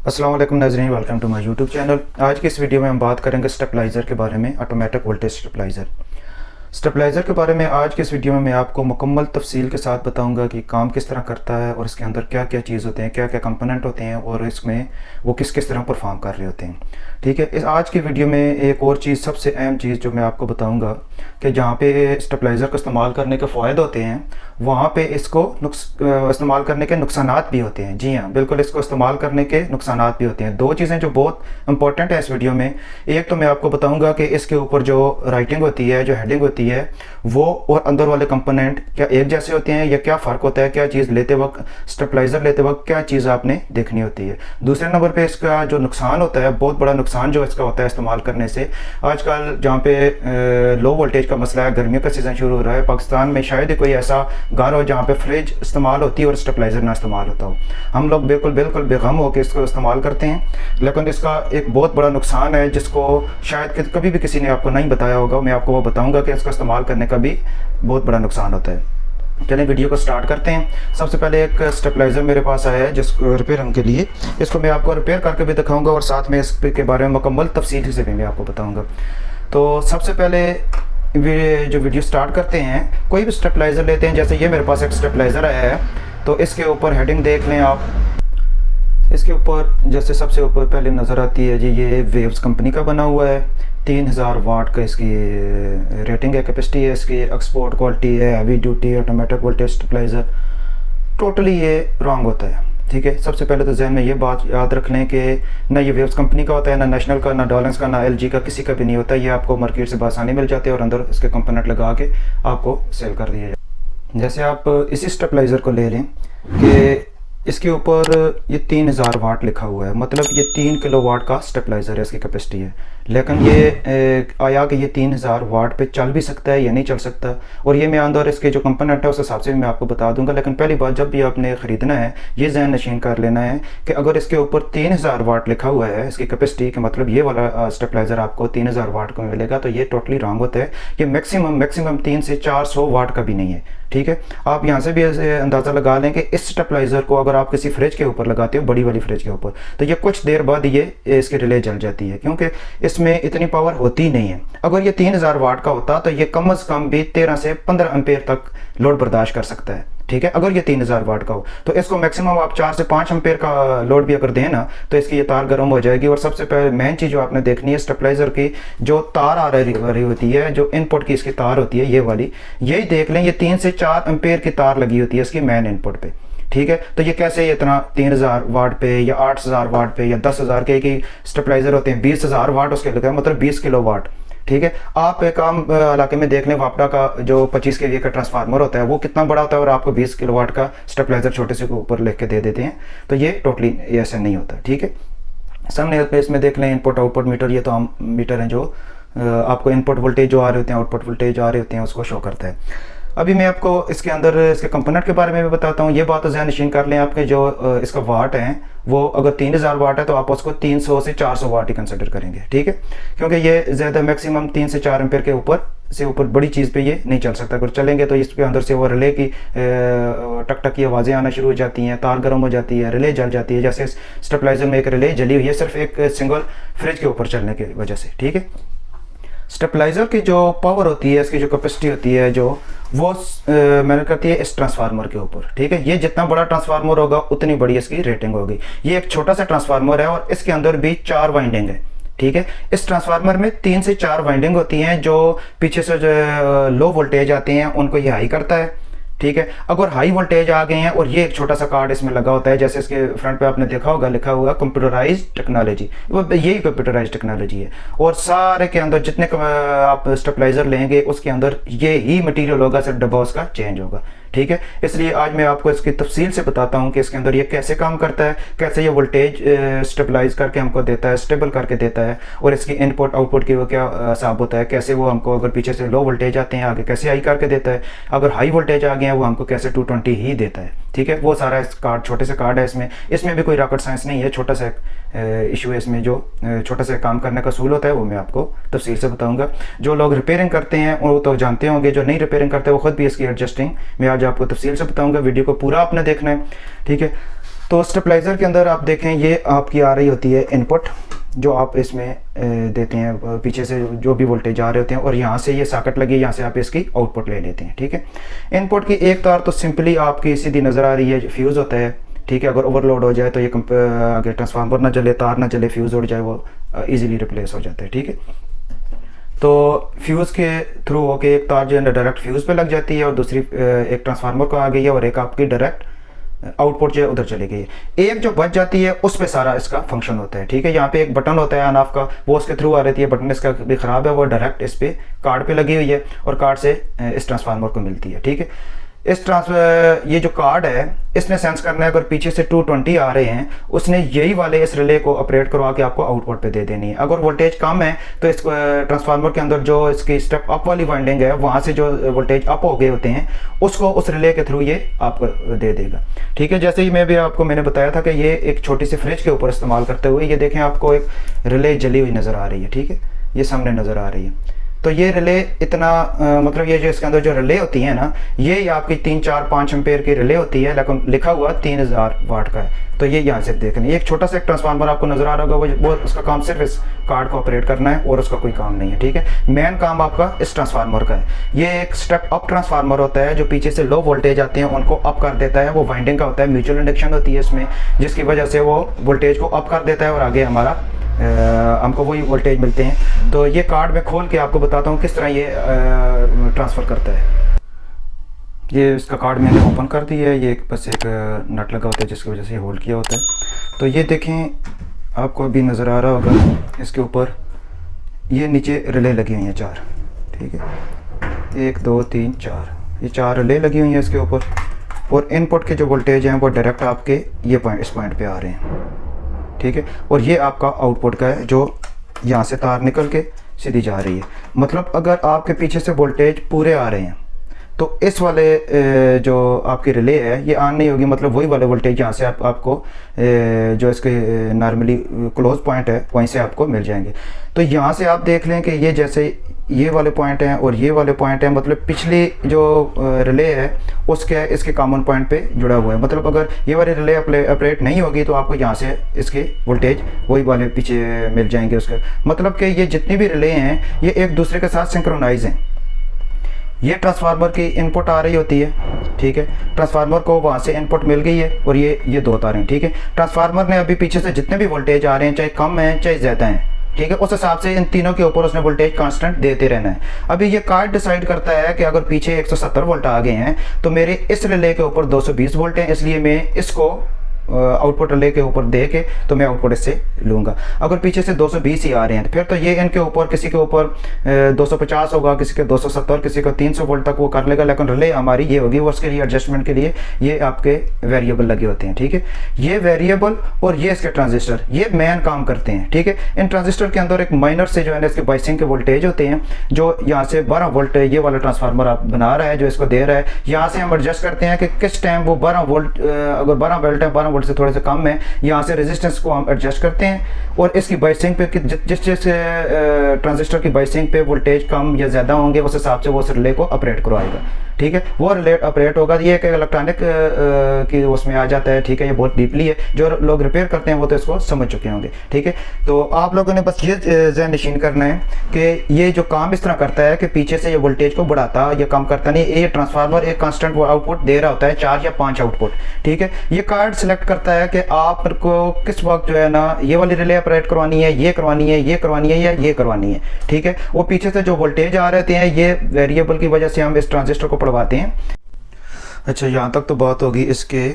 अस्सलाम वालेकुम नाज़रीन, welcome to my YouTube channel. आज की इस वीडियो में हम बात करेंगे स्टेबलाइज़र के बारे में, ऑटोमेटिक वोल्टेज स्टेबलाइज़र। स्टेबलाइज़र के बारे में आज की इस वीडियो में मैं आपको मुकम्मल तफसील के साथ बताऊंगा कि काम किस तरह करता है और इसके अंदर क्या क्या चीज़ होते हैं, क्या क्या कंपोनेंट होते हैं और इसमें वो किस किस तरह परफॉर्म कर रहे होते हैं। ठीक है, इस आज की वीडियो में एक और चीज़, सबसे अहम चीज़ जो मैं आपको बताऊँगा कि जहाँ पे स्टेबलाइज़र का इस्तेमाल करने के फ़ायदे होते हैं, वहाँ पे इसको इस्तेमाल करने के नुकसानात भी होते हैं। जी हाँ, बिल्कुल, इसको इस्तेमाल करने के नुकसानात भी होते हैं। दो चीज़ें जो बहुत इंपॉर्टेंट है इस वीडियो में, एक तो मैं आपको बताऊंगा कि इसके ऊपर जो राइटिंग होती है, जो हेडिंग होती है, वो और अंदर वाले कंपोनेंट क्या एक जैसे होते हैं या क्या फ़र्क होता है, क्या चीज़ लेते वक्त, स्टेबलाइज़र लेते वक्त क्या चीज़ आपने देखनी होती है। दूसरे नंबर पे इसका जो नुकसान होता है, बहुत बड़ा नुकसान जो इसका होता है इस्तेमाल करने से, आजकल जहाँ पे लो वोल्टेज का मसला है, गर्मियों का सीज़न शुरू हो रहा है, पाकिस्तान में शायद ही कोई ऐसा घर हो जहाँ पे फ्रिज इस्तेमाल होती है और स्टेबलाइज़र ना इस्तेमाल होता हो। हम लोग बिल्कुल बिल्कुल बेगम होकर इसको इस्तेमाल करते हैं, लेकिन इसका एक बहुत बड़ा नुकसान है जिसको शायद कभी भी किसी ने आपको नहीं बताया होगा। मैं आपको वो बताऊंगा कि इसका इस्तेमाल करने का भी बहुत बड़ा नुकसान होता है। चलिए वीडियो को स्टार्ट करते हैं। सबसे पहले एक स्टेबलाइज़र मेरे पास आया है जिसको रिपेयरिंग के लिए, इसको मैं आपको रिपेयर करके भी दिखाऊंगा और साथ में इसके बारे में मुकम्मल तफसील से भी मैं आपको बताऊँगा। तो सबसे पहले जो वीडियो स्टार्ट करते हैं, कोई भी स्टेबलाइज़र लेते हैं, जैसे ये मेरे पास एक स्टेबलाइज़र आया है, तो इसके ऊपर हेडिंग देख लें आप। इसके ऊपर जैसे सबसे ऊपर पहले नज़र आती है जी, ये वेव्स कंपनी का बना हुआ है, 3000 वाट का इसकी रेटिंग है, कैपेसिटी है इसकी, एक्सपोर्ट क्वालिटी है, heavy duty automatic voltage stabiliser. Totally ये रॉन्ग होता है। ठीक है, सबसे पहले तो जहन में ये बात याद रख लें कि ना ये वेव्स कंपनी का होता है, ना नेशनल का, ना डॉलेंस का, ना एलजी का, किसी का भी नहीं होता। ये आपको मार्केट से आसानी मिल जाते हैं और अंदर इसके कंपोनेंट लगा के आपको सेल कर दिए जाए। जैसे आप इसी स्टेबलाइज़र को ले लें कि इसके ऊपर ये 3000 वाट लिखा हुआ है, मतलब ये 3 किलोवाट का स्टेबलाइज़र है, इसकी कैपेसिटी है। लेकिन ये आया कि ये 3000 वाट पे चल भी सकता है या नहीं चल सकता, और ये मैं अंदर इसके जो कंपोनेंट है उस हिसाब से भी मैं आपको बता दूंगा। लेकिन पहली बात, जब भी आपने ख़रीदना है, ये जहन नशीन कर लेना है कि अगर इसके ऊपर 3000 वाट लिखा हुआ है इसकी कैपेसिटी का, मतलब ये वाला स्टेबलाइज़र आपको 3000 वाट का मिलेगा, तो ये टोटली रॉन्ग होता है। ये मैक्सिमम 3 से 400 वाट का भी नहीं है। ठीक है, आप यहाँ से भी ऐसे अंदाज़ा लगा लें कि इस स्टेबलाइज़र को अगर आप किसी फ्रिज के ऊपर लगाते हो, बड़ी वाली फ्रिज के ऊपर, तो ये कुछ देर बाद ये इसकी रिले जल जाती है, क्योंकि इसमें इतनी पावर होती नहीं है। अगर ये 3000 वाट का होता तो ये कम से कम भी 13 से 15 एम्पेयर तक लोड बर्दाश्त कर सकता है। ठीक है, अगर ये 3000 वाट का हो तो इसको मैक्सिमम आप 4 से 5 एम्पेयर का लोड भी अगर दें ना, तो इसकी ये तार गर्म हो जाएगी। और सबसे पहले मेन चीज़ जो आपने देखनी है, स्टेबलाइज़र की जो तार आ रही होती है, जो इनपुट की इसकी तार होती है, ये वाली, यही देख लें, ये 3 से 4 एम्पेयर की तार लगी होती है इसकी मेन इनपुट पे। ठीक है, तो ये कैसे इतना 3000 वाट पे या 8000 वाट पे या 10,000 के स्टेबलाइज़र होते हैं, 20,000 वाट उसके लगा, मतलब 20 किलो वाट। ठीक है, आप एक आम इलाके में देख लें, वापडा का जो 25 kV का ट्रांसफार्मर होता है वो कितना बड़ा होता है, और आपको 20 किलोवाट का स्टेबलाइज़र छोटे से ऊपर लिख के दे देते हैं। तो ये टोटली ऐसा नहीं होता। ठीक है, सामने पे इसमें देख लें इनपुट आउटपुट मीटर, ये तो आम मीटर हैं जो आपको इनपुट वोल्टेज जो आ रहे होते हैं, आउटपुट वोल्टेज आ रहे होते हैं, उसको शो करता है। अभी मैं आपको इसके अंदर इसके कंपोनेंट के बारे में भी बताता हूँ। ये बात तो ज़हन नशीन कर लें आपके, जो इसका वाट है वो अगर 3000 वाट है तो आप उसको 300 से 400 वाट ही कंसिडर करेंगे। ठीक है, क्योंकि ये ज़्यादा मैक्सिमम 3 से 4 एम्पेयर के ऊपर बड़ी चीज़ पे ये नहीं चल सकता। अगर चलेंगे तो इसके अंदर से वो रिले की टक टक की आवाज़ें आना शुरू हो जाती हैं, तार गर्म हो जाती है, रिले जल जाती है। जैसे स्टेबलाइज़र में एक रिले जली हुई है सिर्फ एक सिंगल फ्रिज के ऊपर चलने की वजह से। ठीक है, स्टेबलाइज़र की जो पावर होती है, इसकी जो कैपेसिटी होती है, जो वो मैंने करती है इस ट्रांसफार्मर के ऊपर। ठीक है, ये जितना बड़ा ट्रांसफार्मर होगा उतनी बड़ी इसकी रेटिंग होगी। ये एक छोटा सा ट्रांसफार्मर है और इसके अंदर भी 4 वाइंडिंग है। ठीक है, इस ट्रांसफार्मर में 3 से 4 वाइंडिंग होती हैं, जो पीछे से जो लो वोल्टेज आते हैं उनको ये हाई करता है। ठीक है, अगर हाई वोल्टेज आ गए हैं और ये एक छोटा सा कार्ड इसमें लगा होता है, जैसे इसके फ्रंट पे आपने देखा होगा लिखा हुआ कंप्यूटराइज्ड टेक्नोलॉजी, वो यही कंप्यूटराइज्ड टेक्नोलॉजी है। और सारे के अंदर जितने आप स्टेबलाइज़र लेंगे उसके अंदर ये ही मटेरियल होगा, सिर्फ डब्बा उसका चेंज होगा। ठीक है, इसलिए आज मैं आपको इसकी तफसील से बताता हूँ कि इसके अंदर ये कैसे काम करता है, कैसे ये वोल्टेज स्टेबलाइज करके हमको देता है, स्टेबल करके देता है, और इसकी इनपुट आउटपुट की वो क्या हिसाब होता है, कैसे वो हमको अगर पीछे से लो वोल्टेज आते हैं आगे कैसे हाई करके देता है, अगर हाई वोल्टेज आ गया है वो हमको कैसे 220 ही देता है। ठीक है, वो सारा इस कार्ड, छोटे से कार्ड है इसमें भी कोई रॉकेट साइंस नहीं है, छोटा सा इशू है इसमें। जो छोटा सा काम करने का असूल होता है वो मैं आपको तफसील से बताऊंगा। जो लोग रिपेयरिंग करते हैं वो तो जानते होंगे, जो नहीं रिपेयरिंग करते वो खुद भी इसकी एडजस्टिंग मैं आज आपको तफसील से बताऊंगा। वीडियो को पूरा आपने देखना है। ठीक है, तो स्टेबलाइज़र के अंदर आप देखें ये आपकी आ रही होती है इनपुट, जो आप इसमें देते हैं, पीछे से जो भी वोल्टेज आ रहे होते हैं, और यहाँ से ये सॉकेट लगी, यहाँ से आप इसकी आउटपुट ले लेते हैं। ठीक है, इनपुट की एक तार तो सिंपली आपकी सीधी नज़र आ रही है, फ्यूज़ होता है। ठीक है, अगर ओवरलोड हो जाए तो ये अगर ट्रांसफार्मर ना जले, तार ना जले, फ्यूज़ उड़ जाए, वो ईजिली रिप्लेस हो जाता है। ठीक है, तो फ्यूज़ के थ्रू होके एक तार जो है डायरेक्ट फ्यूज़ पे लग जाती है, और दूसरी एक ट्रांसफार्मर को आ गई है, और एक आपकी डायरेक्ट आउटपुट जो है उधर चली गई है। एक जो बच जाती है उस पे सारा इसका फंक्शन होता है। ठीक है, यहाँ पे एक बटन होता है ऑन ऑफ का, वो उसके थ्रू आ रही है, बटन इसका भी ख़राब है, वो डायरेक्ट इस पे कार्ड पे लगी हुई है, और कार्ड से इस ट्रांसफार्मर को मिलती है। ठीक है, ये जो कार्ड है इसने सेंस करना है, अगर पीछे से 220 आ रहे हैं, उसने यही वाले इस रिले को ऑपरेट करवा के आपको आउटपुट पे दे देनी है। अगर वोल्टेज कम है तो इस ट्रांसफार्मर के अंदर जो इसकी स्टेप अप वाली वाइंडिंग है, वहाँ से जो वोल्टेज अप हो गए होते हैं उसको उस रिले के थ्रू ये आपको दे देगा। ठीक है, जैसे ही मैंने बताया था कि ये एक छोटी सी फ्रिज के ऊपर इस्तेमाल करते हुए, ये देखें आपको एक रिले जली हुई नज़र आ रही है। ठीक है, ये सामने नज़र आ रही है। तो ये रिले इतना मतलब ये जो इसके अंदर जो रिले होती है ना, ये आपकी 3, 4, 5 एम्पेयर की रिले होती है, लेकिन लिखा हुआ 3000 वाट का है। तो ये यहाँ से देख लें, एक छोटा सा एक ट्रांसफार्मर आपको नजर आ रहा होगा, वो उसका काम सिर्फ इस कार्ड को ऑपरेट करना है, और उसका कोई काम नहीं है। ठीक है, मेन काम आपका इस ट्रांसफार्मर का है। ये एक स्टेप अप ट्रांसफार्मर होता है, जो पीछे से लो वोल्टेज आते हैं उनको अप कर देता है। वो वाइंडिंग का होता है, म्यूचुअल इंडक्शन होती है इसमें, जिसकी वजह से वो वोल्टेज को अप कर देता है, और आगे हमको वही वोल्टेज मिलते हैं। तो ये कार्ड में खोल के आपको बताता हूँ किस तरह ये ट्रांसफ़र करता है। ये इसका कार्ड मैंने ओपन कर दिया है, ये बस एक नट लगा होता है जिसकी वजह से ये होल्ड किया होता है। तो ये देखें, आपको अभी नज़र आ रहा होगा इसके ऊपर ये नीचे रिले लगी हुई हैं 4। ठीक है, 1, 2, 3, 4, ये 4 रिले लगी हुई हैं इसके ऊपर, और इनपुट के जो वोल्टेज हैं वो डायरेक्ट आपके ये इस पॉइंट पे आ रहे हैं। ठीक है, और ये आपका आउटपुट का है, जो यहाँ से तार निकल के सीधी जा रही है। मतलब अगर आपके पीछे से वोल्टेज पूरे आ रहे हैं तो इस वाले जो आपकी रिले है ये ऑन नहीं होगी, मतलब वही वाले वोल्टेज यहाँ से आपको जो इसके नॉर्मली क्लोज पॉइंट है वहीं से आपको मिल जाएंगे। तो यहाँ से आप देख लें कि ये जैसे ये वाले पॉइंट हैं और ये वाले पॉइंट हैं, मतलब पिछली जो रिले है उसके इसके कॉमन पॉइंट पे जुड़ा हुआ है। मतलब अगर ये वाली रिले ऑपरेट नहीं होगी तो आपको यहाँ से इसके वोल्टेज वही वाले पीछे मिल जाएंगे उसके। मतलब कि ये जितनी भी रिले हैं ये एक दूसरे के साथ सिंक्रोनाइज हैं। ये ट्रांसफार्मर की इनपुट आ रही होती है। ठीक है, ट्रांसफार्मर को वहाँ से इनपुट मिल गई है, और ये 2 तारें। ठीक है, ट्रांसफार्मर ने अभी पीछे से जितने भी वोल्टेज आ रहे हैं, चाहे कम हैं चाहे ज़्यादा हैं, ठीक है, उस हिसाब से इन तीनों के ऊपर उसने वोल्टेज कांस्टेंट देते रहना है। अभी ये कार्ड डिसाइड करता है कि अगर पीछे 170 वोल्ट आ गए हैं तो मेरे इस रिले के ऊपर 220 वोल्ट हैं, इसलिए मैं इसको आउटपुट रिले के ऊपर दे के तो मैं आउटपुट इससे लूँगा। अगर पीछे से 220 ही आ रहे हैं फिर तो ये इनके ऊपर किसी के ऊपर 250 होगा, किसी के 270, किसी का 300 वोल्ट तक वो कर लेगा, लेकिन रिले हमारी ये होगी। वो उसके लिए एडजस्टमेंट के लिए ये आपके वेरिएबल लगे होते हैं। ठीक है, ये वेरिएबल और ये इसके ट्रांजिस्टर ये मेन काम करते हैं। ठीक है, इन ट्रांजिस्टर के अंदर एक माइनर से जो है ना इसके बाइसिंग के वोल्टेज होते हैं, जो यहाँ से 12 वोल्ट ये वाला ट्रांसफार्मर आप बना रहा है जो इसको दे रहा है, यहाँ से हम एडजस्ट करते हैं कि किस टाइम वो 12 वोल्ट, अगर 12 वोल्ट है 12 वोल्ट से थोड़े से कम है, यहाँ से रेजिस्टेंस को हम एडजस्ट करते हैं, और इसकी बाइसिंग पे जिस ट्रांजिस्टर की बाइसिंग पे वोल्टेज कम या ज़्यादा होंगे उस हिसाब से वो उस रिले को ऑपरेट करवाएगा। ठीक है, वो रिले ऑपरेट होगा। ये एक इलेक्ट्रॉनिक की उसमें आ जाता है। ठीक है, ये बहुत डीपली है, जो लोग रिपेयर करते हैं वो तो इसको समझ चुके होंगे। ठीक है, तो आप लोगों ने बस ये ज़हन नशीन करना है कि ये जो काम इस तरह करता है कि पीछे से ये वोल्टेज को बढ़ाता या कम करता नहीं। ये ट्रांसफार्मर एक कांस्टेंट आउटपुट दे रहा होता है, 4 या 5 आउटपुट। ठीक है, ये कार्ड सिलेक्ट करता है कि आपको किस वक्त जो है ना ये वाली रिले ऑपरेट करवानी है, ये करवानी है, ये करवानी है या ये करवानी है। ठीक है, वो पीछे से जो वोल्टेज आ रहे हैं ये वेरिएबल की वजह से हम इस ट्रांजिस्टर को पढ़वाते हैं। अच्छा, यहाँ तक तो बात होगी इसके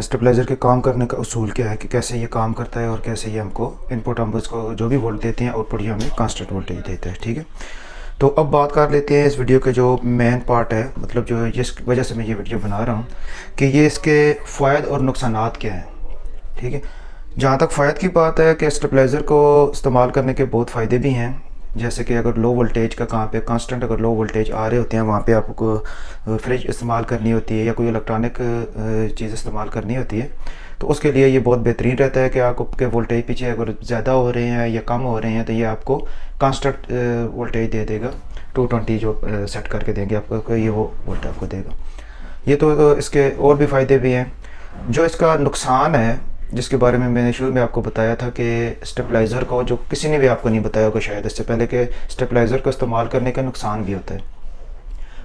स्टेबलाइज़र के काम करने का उसूल क्या है कि कैसे ये काम करता है और कैसे ये हमको इनपुट हम इसको जो भी वोल्ट देते हैं आउटपुट ये हमें कांस्टेंट वोल्टेज देता है। ठीक है, तो अब बात कर लेते हैं इस वीडियो के जो मेन पार्ट है, मतलब जो जिस वजह से मैं ये वीडियो बना रहा हूँ कि ये इसके फ़ायदे और नुकसानात क्या हैं। ठीक है, जहाँ तक फ़ायदे की बात है कि स्टेबलाइज़र को इस्तेमाल करने के बहुत फ़ायदे भी हैं, जैसे कि अगर लो वोल्टेज का कहाँ पे कांस्टेंट अगर लो वोल्टेज आ रहे होते हैं वहाँ पे आपको फ्रिज इस्तेमाल करनी होती है या कोई इलेक्ट्रॉनिक चीज़ इस्तेमाल करनी होती है, तो उसके लिए ये बहुत बेहतरीन रहता है कि आपके वोल्टेज पीछे अगर ज़्यादा हो रहे हैं या कम हो रहे हैं तो ये आपको कांस्टेंट वोल्टेज दे देगा। 220 जो सेट करके देंगे आपको, ये वो वोल्ट आपको देगा। ये तो इसके और भी फ़ायदे भी हैं। जो इसका नुकसान है, जिसके बारे में मैंने शुरू में आपको बताया था कि स्टेबलाइज़र को, जो किसी ने भी आपको नहीं बताया होगा शायद इससे पहले, कि स्टेबलाइज़र को इस्तेमाल करने का नुकसान भी होता है।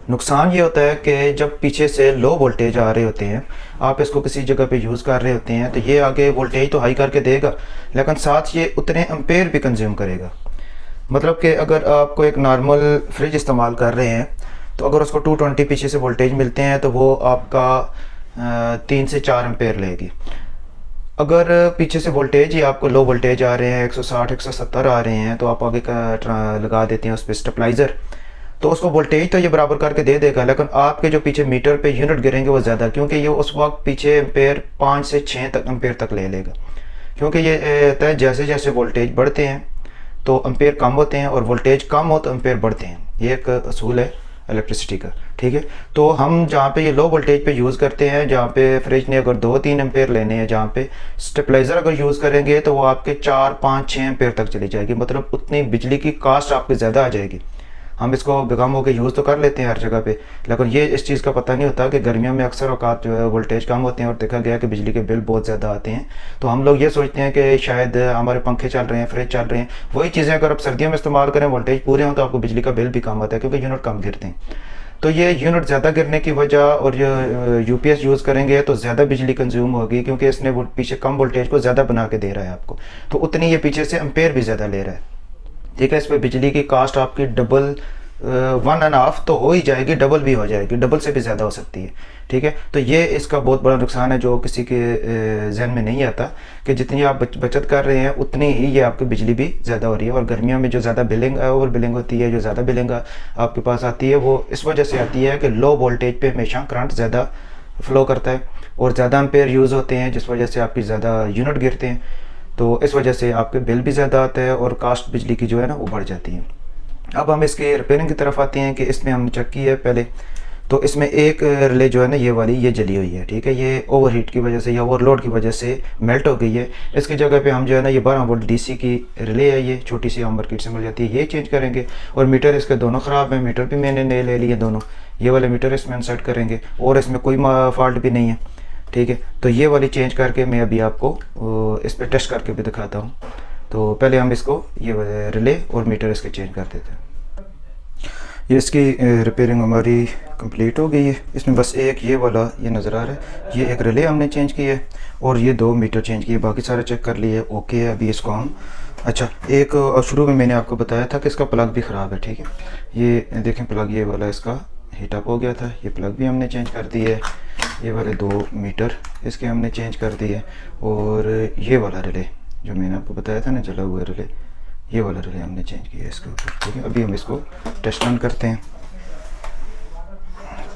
नुकसान ये होता है कि जब पीछे से लो वोल्टेज आ रहे होते हैं, आप इसको किसी जगह पे यूज़ कर रहे होते हैं, तो ये आगे वोल्टेज तो हाई करके देगा, लेकिन साथ ये उतने एम्पेयर भी कंज्यूम करेगा। मतलब कि अगर आपको एक नॉर्मल फ्रिज इस्तेमाल कर रहे हैं, तो अगर उसको 220 पीछे से वोल्टेज मिलते हैं तो वो आपका 3 से 4 एम्पेयर लेगी। अगर पीछे से वोल्टेज ही आपको लो वोल्टेज आ रहे हैं, 160 170 आ रहे हैं, तो आप आगे का लगा देते हैं उस पर स्टेबलाइज़र, तो उसको वोल्टेज तो ये बराबर करके दे देगा, लेकिन आपके जो पीछे मीटर पे यूनिट गिरेंगे वो ज़्यादा, क्योंकि ये उस वक्त पीछे एम्पेयर 5 से 6 तक एम्पेयर तक ले लेगा। क्योंकि ये है जैसे जैसे वोल्टेज बढ़ते हैं तो एम्पेयर कम होते हैं, और वोल्टेज कम हो तो एम्पेयर बढ़ते हैं। ये एक असूल है इलेक्ट्रिसिटी का, ठीक है। तो हम जहाँ पे ये लो वोल्टेज पे यूज़ करते हैं, जहाँ पे फ्रिज ने अगर 2-3 एम्पेयर लेने हैं, जहाँ पे स्टेबलाइज़र अगर यूज़ करेंगे तो वो आपके 4-5-6 एम्पेयर तक चली जाएगी। मतलब उतनी बिजली की कास्ट आपकी ज़्यादा आ जाएगी। हम इसको बेगम होकर यूज़ तो कर लेते हैं हर जगह पे, लेकिन ये इस चीज़ का पता नहीं होता कि गर्मियों में अक्सर औकात जो है वोल्टेज कम होते हैं और देखा गया कि बिजली के बिल बहुत ज़्यादा आते हैं। तो हम लोग ये सोचते हैं कि शायद हमारे पंखे चल रहे हैं, फ्रिज चल रहे हैं, वही चीज़ें अगर आप सर्दियों में इस्तेमाल करें, वोल्टेज पूरे हों, तो आपको बिजली का बिल भी कम आता है, क्योंकि यूनिट कम गिरते हैं। तो ये यूनिट ज़्यादा गिरने की वजह, और यूपीएस यूज़ करेंगे तो ज़्यादा बिजली कंज्यूम होगी, क्योंकि इसने पीछे कम वोल्टेज को ज़्यादा बना के दे रहा है आपको, तो उतनी ये पीछे से एम्पेयर भी ज़्यादा ले रहा है, ठीक है। इस पर बिजली की कास्ट आपकी डबल 1.5 तो हो ही जाएगी, डबल भी हो जाएगी, डबल से भी ज़्यादा हो सकती है, ठीक है। तो ये इसका बहुत बड़ा नुकसान है, जो किसी के जहन में नहीं आता कि जितनी आप बचत कर रहे हैं उतनी ही ये आपकी बिजली भी ज़्यादा हो रही है। और गर्मियों में जो ज़्यादा बिलिंग, ओवर बिलिंग होती है, जो ज़्यादा बिलिंग आपके पास आती है, वो इस वजह से आती है कि लो वोल्टेज पे हमेशा करंट ज़्यादा फ्लो करता है और ज़्यादा एम्पेयर यूज़ होते हैं, जिस वजह से आपकी ज़्यादा यूनिट गिरते हैं, तो इस वजह से आपके बिल भी ज़्यादा आता है और कास्ट बिजली की जो है ना वो बढ़ जाती है। अब हम इसके रिपेयरिंग की तरफ आते हैं कि इसमें हमने चेक की है पहले, तो इसमें एक रिले जो है ना ये वाली, ये जली हुई है, ठीक है। ये ओवरहीट की वजह से या ओवरलोड की वजह से मेल्ट हो गई है। इसकी जगह पे हम जो है ना ये 12 वोल्ट डीसी की रिले है, ये छोटी सी हम मार्केट से मिल जाती है, ये चेंज करेंगे। और मीटर इसके दोनों ख़राब हैं, मीटर भी मैंने नए ले लिए दोनों, ये वाले मीटर इसमें इंसर्ट करेंगे, और इसमें कोई फॉल्ट भी नहीं है, ठीक है। तो ये वाली चेंज करके मैं अभी आपको इस पर टेस्ट करके भी दिखाता हूँ। तो पहले हम इसको ये रिले और मीटर इसके चेंज कर देते हैं। ये इसकी रिपेयरिंग हमारी कंप्लीट हो गई है। इसमें बस एक ये वाला ये नज़र आ रहा है, ये एक रिले हमने चेंज की है और ये 2 मीटर चेंज किए, बाकी सारा चेक कर लिए, ओके है। अभी इसको हम, अच्छा एक शुरू में मैंने आपको बताया था कि इसका प्लग भी ख़राब है, ठीक है। ये देखें प्लग ये वाला इसका हीटअप हो गया था, ये प्लग भी हमने चेंज कर दी है। ये वाले 2 मीटर इसके हमने चेंज कर दिए, और ये वाला रिले जो मैंने आपको बताया था ना जला हुआ रिले, ये वाला रिले हमने चेंज किया है इसके ऊपर, ठीक है। अभी हम इसको टेस्ट रन करते हैं।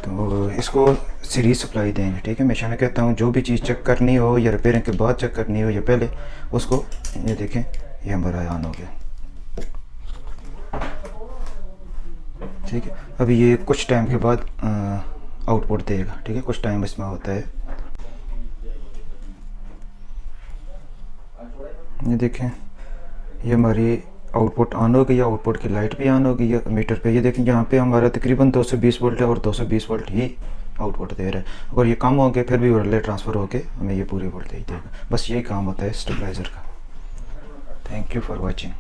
तो इसको सीरीज सप्लाई देंगे, ठीक है। हमेशा मैं कहता हूँ जो भी चीज़ चेक करनी हो या रिपेयरिंग के बाद चेक करनी हो या पहले, उसको ये देखें, ये हमारा ऑन हो गया, ठीक है। अभी ये कुछ टाइम के बाद आउटपुट देगा, ठीक है, कुछ टाइम इसमें होता है। ये देखें, ये हमारी आउटपुट ऑन हो गई है, आउटपुट की लाइट भी ऑन हो गई है मीटर पे। ये देखें यहाँ पे हमारा तकरीबन 220 वोल्ट है और 220 वोल्ट ही आउटपुट दे रहा है। अगर ये कम हो गए फिर भी रिले ट्रांसफ़र होके हमें ये पूरे वोल्टेज देगा। बस यही काम होता है स्टेबलाइज़र का। Thank you for watching.